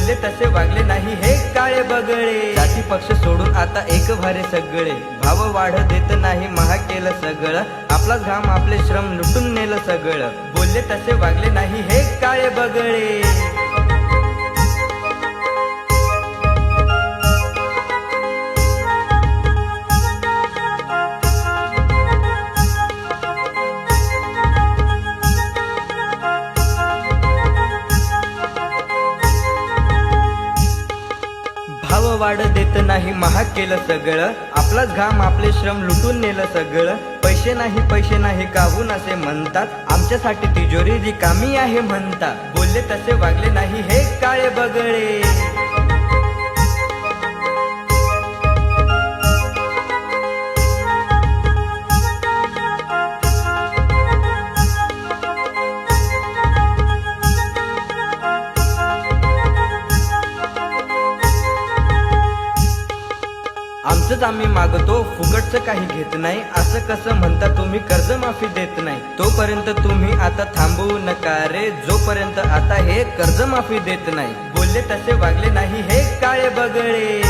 बोलले तसे वागले नाही हे काळे बगळे। जाती पक्ष सोडून आता एक भारे सगळे, भाव वाढ देत नाही महाग केलं सगळं, आपलाच घाम आपले श्रम लुटून नेलं सगळं। बोलले तसे वागले नाही हे काळे बगळे। भाव वाढ देत नाही महाग केलं सगळं, आपलाच घाम आपले श्रम लुटून नेलं सगळं। पैसे नाही काहून असे म्हणतात, आमच्यासाठी तिजोरी रिकामी आहे म्हणतात। बोलले तसे वागले नाही हे काळे बगळे। आमचंच आम्ही मागतो फुकटचं काही घेत नाही, असं कसं म्हणता तुम्ही कर्जमाफी देत नाही। तोपर्यंत तुम्ही आता थांबवू नका रे, जोपर्यंत आता हे कर्जमाफी देत नाही। बोलले तसे वागले नाही हे काळे बगळे।